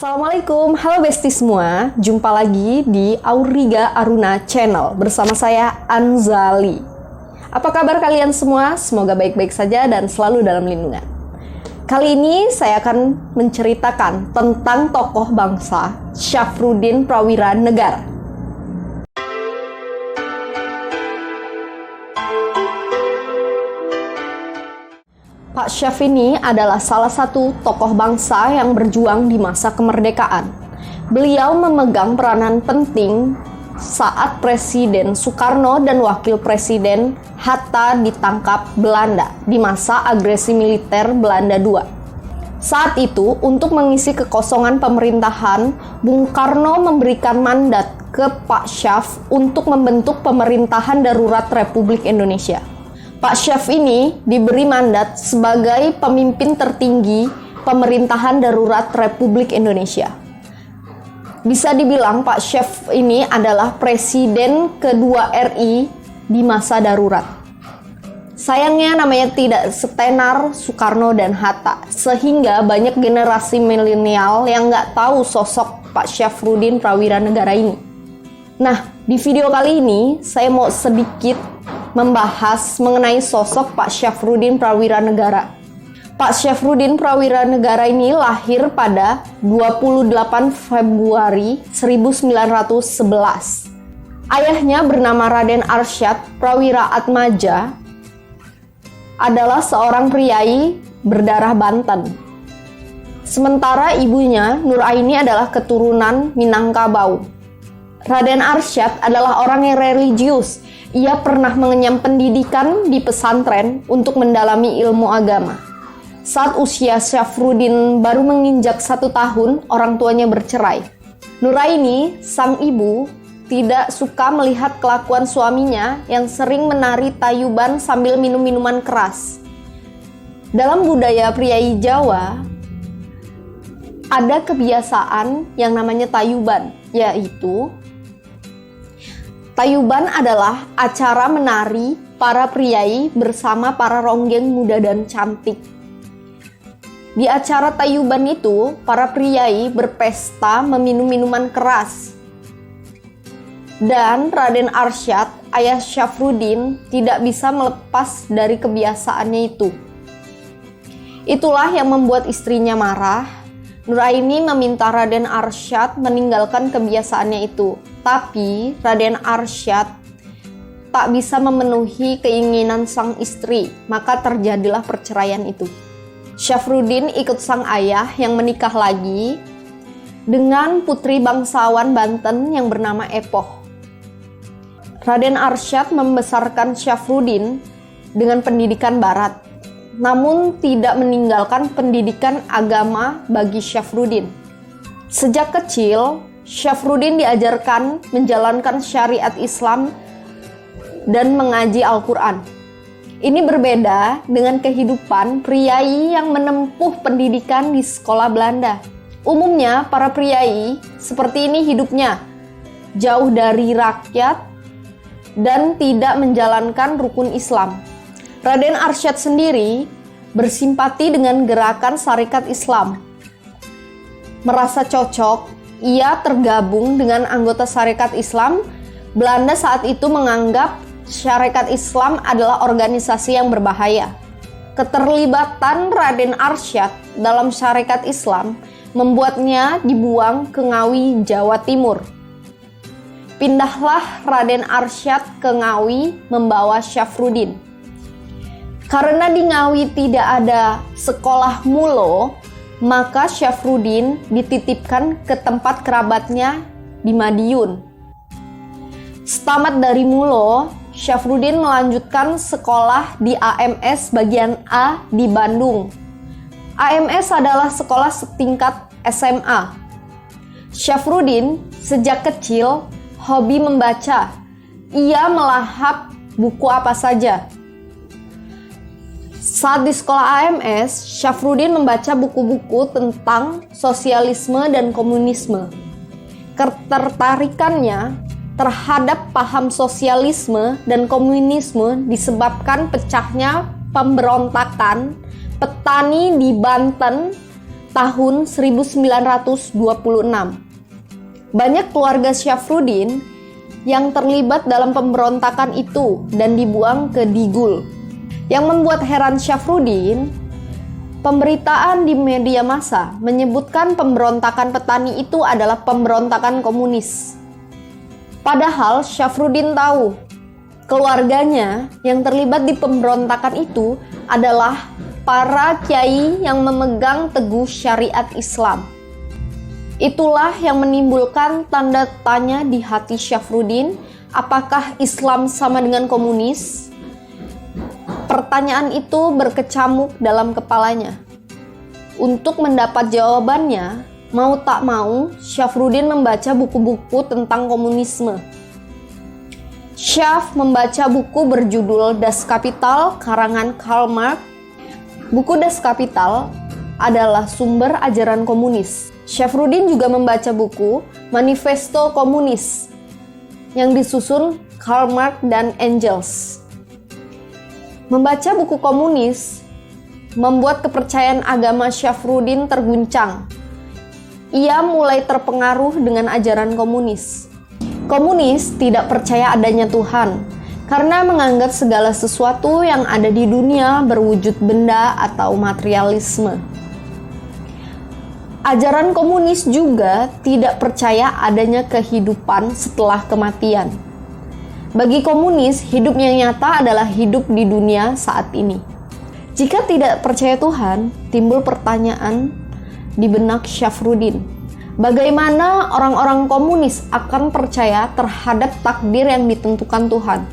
Assalamualaikum, halo bestie semua. Jumpa lagi di Auriga Aruna Channel bersama saya Anzali. Apa kabar kalian semua? Semoga baik-baik saja dan selalu dalam lindungan. Kali ini saya akan menceritakan tentang tokoh bangsa Syafruddin Prawira Negara. Pak Syaf ini adalah salah satu tokoh bangsa yang berjuang di masa kemerdekaan. Beliau memegang peranan penting saat Presiden Soekarno dan Wakil Presiden Hatta ditangkap Belanda di masa agresi militer Belanda II. Saat itu, untuk mengisi kekosongan pemerintahan, Bung Karno memberikan mandat ke Pak Syaf untuk membentuk pemerintahan darurat Republik Indonesia. Pak Syaf ini diberi mandat sebagai pemimpin tertinggi pemerintahan darurat Republik Indonesia. Bisa dibilang Pak Syaf ini adalah presiden kedua RI di masa darurat. Sayangnya namanya tidak setenar Soekarno dan Hatta, sehingga banyak generasi milenial yang nggak tahu sosok Pak Syafruddin Prawira Negara ini. Nah, di video kali ini saya mau sedikit membahas mengenai sosok Pak Syafruddin Prawira Negara. Pak Syafruddin Prawira Negara ini lahir pada 28 Februari 1911. Ayahnya bernama Raden Arsyad Prawira Atmaja, adalah seorang priai berdarah Banten. Sementara ibunya Nuraini adalah keturunan Minangkabau. Raden Arsyad adalah orang yang religius. Ia pernah mengenyam pendidikan di pesantren untuk mendalami ilmu agama. Saat usia Syafruddin baru menginjak 1 tahun, orang tuanya bercerai. Nuraini, sang ibu, tidak suka melihat kelakuan suaminya yang sering menari tayuban sambil minum minuman keras. Dalam budaya priai Jawa, ada kebiasaan yang namanya tayuban, yaitu tayuban adalah acara menari para priai bersama para ronggeng muda dan cantik. Di acara tayuban itu, para priai berpesta meminum minuman keras. Dan Raden Arsyad, ayah Syafruddin, tidak bisa melepas dari kebiasaannya itu. Itulah yang membuat istrinya marah. Nuraini meminta Raden Arsyad meninggalkan kebiasaannya itu. Tapi Raden Arsyad tak bisa memenuhi keinginan sang istri, maka terjadilah perceraian itu. Syafruddin ikut sang ayah yang menikah lagi dengan putri bangsawan Banten yang bernama Epoh. Raden Arsyad membesarkan Syafruddin dengan pendidikan barat, namun tidak meninggalkan pendidikan agama bagi Syafruddin. Sejak kecil, Syafruddin diajarkan menjalankan syariat Islam dan mengaji Al-Quran. Ini berbeda dengan kehidupan priai yang menempuh pendidikan di sekolah Belanda. Umumnya para priai seperti ini hidupnya, jauh dari rakyat dan tidak menjalankan rukun Islam. Raden Arsyad sendiri bersimpati dengan gerakan Sarekat Islam. Merasa cocok, ia tergabung dengan anggota Sarekat Islam. Belanda saat itu menganggap Sarekat Islam adalah organisasi yang berbahaya. Keterlibatan Raden Arsyad dalam Sarekat Islam membuatnya dibuang ke Ngawi, Jawa Timur. Pindahlah Raden Arsyad ke Ngawi membawa Syafruddin. Karena di Ngawi tidak ada sekolah mulo, maka Syafruddin dititipkan ke tempat kerabatnya di Madiun. Setamat dari mulo, Syafruddin melanjutkan sekolah di AMS bagian A di Bandung. AMS adalah sekolah setingkat SMA. Syafruddin sejak kecil hobi membaca. Ia melahap buku apa saja. Saat di sekolah AMS, Syafruddin membaca buku-buku tentang sosialisme dan komunisme. Ketertarikannya terhadap paham sosialisme dan komunisme disebabkan pecahnya pemberontakan petani di Banten tahun 1926. Banyak keluarga Syafruddin yang terlibat dalam pemberontakan itu dan dibuang ke Digul. Yang membuat heran Syafruddin, pemberitaan di media massa menyebutkan pemberontakan petani itu adalah pemberontakan komunis. Padahal Syafruddin tahu keluarganya yang terlibat di pemberontakan itu adalah para kiai yang memegang teguh syariat Islam. Itulah yang menimbulkan tanda tanya di hati Syafruddin, apakah Islam sama dengan komunis? Pertanyaan itu berkecamuk dalam kepalanya. Untuk mendapat jawabannya, mau tak mau, Syafruddin membaca buku-buku tentang komunisme. Syaf membaca buku berjudul Das Kapital karangan Karl Marx. Buku Das Kapital adalah sumber ajaran komunis. Syafruddin juga membaca buku Manifesto Komunis yang disusun Karl Marx dan Engels. Membaca buku komunis membuat kepercayaan agama Syafruddin terguncang. Ia mulai terpengaruh dengan ajaran komunis. Komunis tidak percaya adanya Tuhan karena menganggap segala sesuatu yang ada di dunia berwujud benda atau materialisme. Ajaran komunis juga tidak percaya adanya kehidupan setelah kematian. Bagi komunis, hidup yang nyata adalah hidup di dunia saat ini. Jika tidak percaya Tuhan, timbul pertanyaan di benak Syafruddin. Bagaimana orang-orang komunis akan percaya terhadap takdir yang ditentukan Tuhan?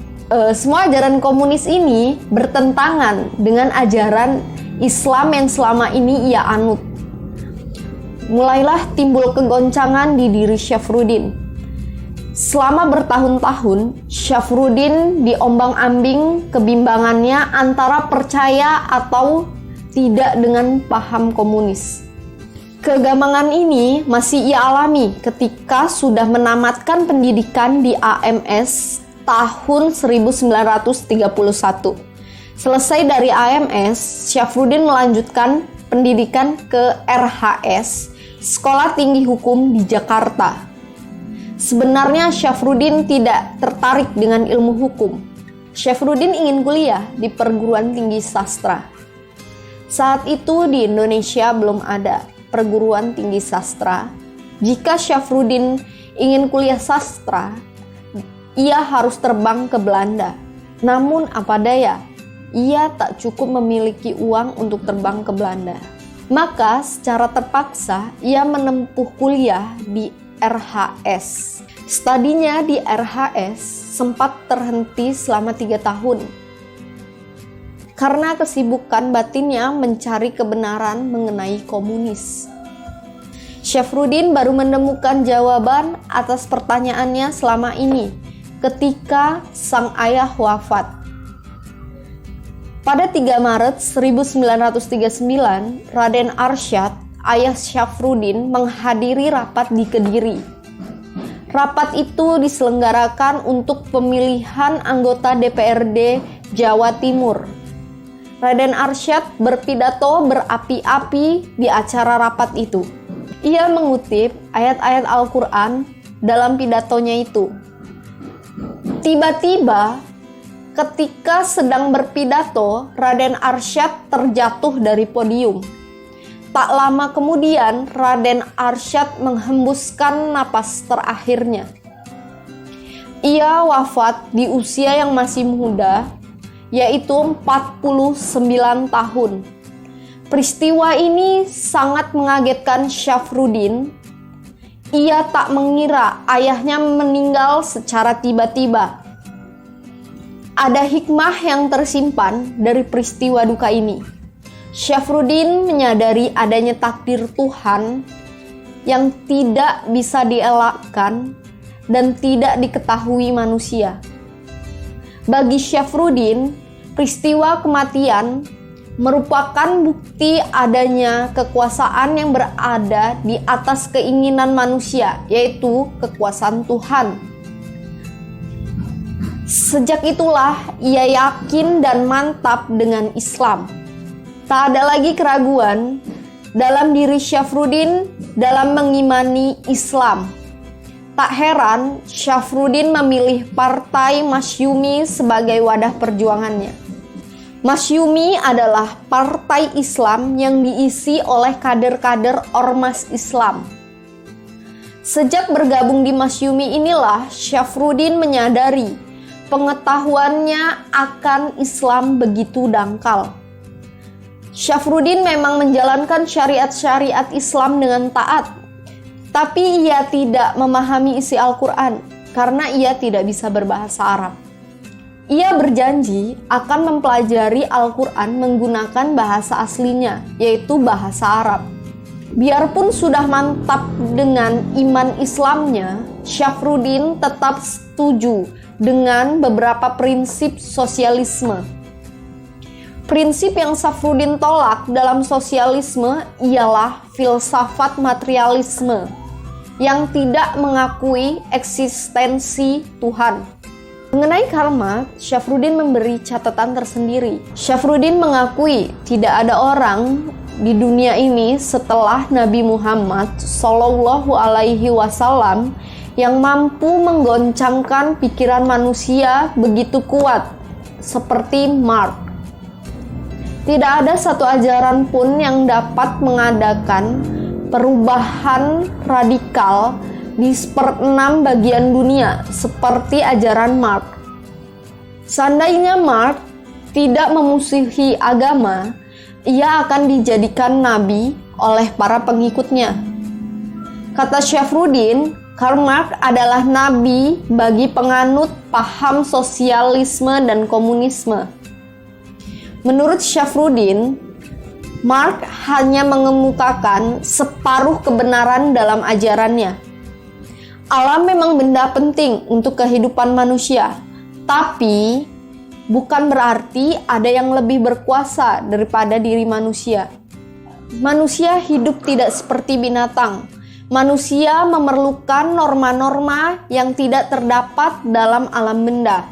Semua ajaran komunis ini bertentangan dengan ajaran Islam yang selama ini ia anut. Mulailah timbul kegoncangan di diri Syafruddin. Selama bertahun-tahun, Syafruddin diombang-ambing kebimbangannya antara percaya atau tidak dengan paham komunis. Kegambangan ini masih ia alami ketika sudah menamatkan pendidikan di AMS tahun 1931. Selesai dari AMS, Syafruddin melanjutkan pendidikan ke RHS, Sekolah Tinggi Hukum di Jakarta. Sebenarnya Syafruddin tidak tertarik dengan ilmu hukum. Syafruddin ingin kuliah di perguruan tinggi sastra. Saat itu di Indonesia belum ada perguruan tinggi sastra. Jika Syafruddin ingin kuliah sastra, ia harus terbang ke Belanda. Namun apa daya, ia tak cukup memiliki uang untuk terbang ke Belanda. Maka secara terpaksa ia menempuh kuliah di RHS. Studinya di RHS sempat terhenti selama 3 tahun karena kesibukan batinnya mencari kebenaran mengenai komunis. Syafruddin baru menemukan jawaban atas pertanyaannya selama ini ketika sang ayah wafat. Pada 3 Maret 1939, Raden Arsyad, ayah Syafruddin, menghadiri rapat di Kediri. Rapat itu diselenggarakan untuk pemilihan anggota DPRD Jawa Timur. Raden Arsyad berpidato berapi-api di acara rapat itu. Ia mengutip ayat-ayat Al-Quran dalam pidatonya itu. Tiba-tiba, ketika sedang berpidato, Raden Arsyad terjatuh dari podium. Tak lama kemudian, Raden Arsyad menghembuskan napas terakhirnya. Ia wafat di usia yang masih muda, yaitu 49 tahun. Peristiwa ini sangat mengagetkan Syafruddin. Ia tak mengira ayahnya meninggal secara tiba-tiba. Ada hikmah yang tersimpan dari peristiwa duka ini. Syafruddin menyadari adanya takdir Tuhan yang tidak bisa dielakkan dan tidak diketahui manusia. Bagi Syafruddin, peristiwa kematian merupakan bukti adanya kekuasaan yang berada di atas keinginan manusia, yaitu kekuasaan Tuhan. Sejak itulah ia yakin dan mantap dengan Islam. Tak ada lagi keraguan dalam diri Syafruddin dalam mengimani Islam. Tak heran Syafruddin memilih Partai Masyumi sebagai wadah perjuangannya. Masyumi adalah partai Islam yang diisi oleh kader-kader ormas Islam. Sejak bergabung di Masyumi inilah Syafruddin menyadari pengetahuannya akan Islam begitu dangkal. Syafruddin memang menjalankan syariat-syariat Islam dengan taat, tapi ia tidak memahami isi Al-Quran karena ia tidak bisa berbahasa Arab. Ia berjanji akan mempelajari Al-Quran menggunakan bahasa aslinya, yaitu bahasa Arab. Biarpun sudah mantap dengan iman Islamnya, Syafruddin tetap setuju dengan beberapa prinsip sosialisme. Prinsip yang Syafruddin tolak dalam sosialisme ialah filsafat materialisme yang tidak mengakui eksistensi Tuhan. Mengenai karma, Syafruddin memberi catatan tersendiri. Syafruddin mengakui tidak ada orang di dunia ini setelah Nabi Muhammad Shallallahu Alaihi Wasallam yang mampu menggoncangkan pikiran manusia begitu kuat seperti Marx. Tidak ada satu ajaran pun yang dapat mengadakan perubahan radikal di 1/6 bagian dunia seperti ajaran Marx. Seandainya Marx tidak memusuhi agama, ia akan dijadikan nabi oleh para pengikutnya. Kata Syafruddin, Karl Marx adalah nabi bagi penganut paham sosialisme dan komunisme. Menurut Syafruddin, Marx hanya mengemukakan separuh kebenaran dalam ajarannya. Alam memang benda penting untuk kehidupan manusia, tapi bukan berarti ada yang lebih berkuasa daripada diri manusia. Manusia hidup tidak seperti binatang. Manusia memerlukan norma-norma yang tidak terdapat dalam alam benda.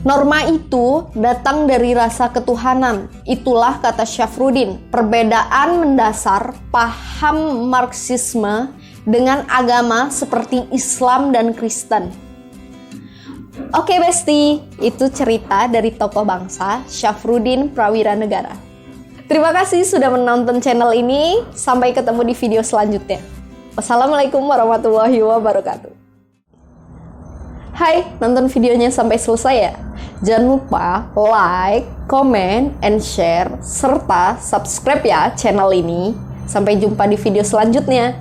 Norma itu datang dari rasa ketuhanan. Itulah kata Syafruddin, perbedaan mendasar paham Marxisme dengan agama seperti Islam dan Kristen. Oke Besti, itu cerita dari tokoh bangsa Syafruddin Prawiranegara. Terima kasih sudah menonton channel ini. Sampai ketemu di video selanjutnya. Wassalamualaikum warahmatullahi wabarakatuh. Hai, nonton videonya sampai selesai ya. Jangan lupa like, comment, and share, serta subscribe ya channel ini. Sampai jumpa di video selanjutnya.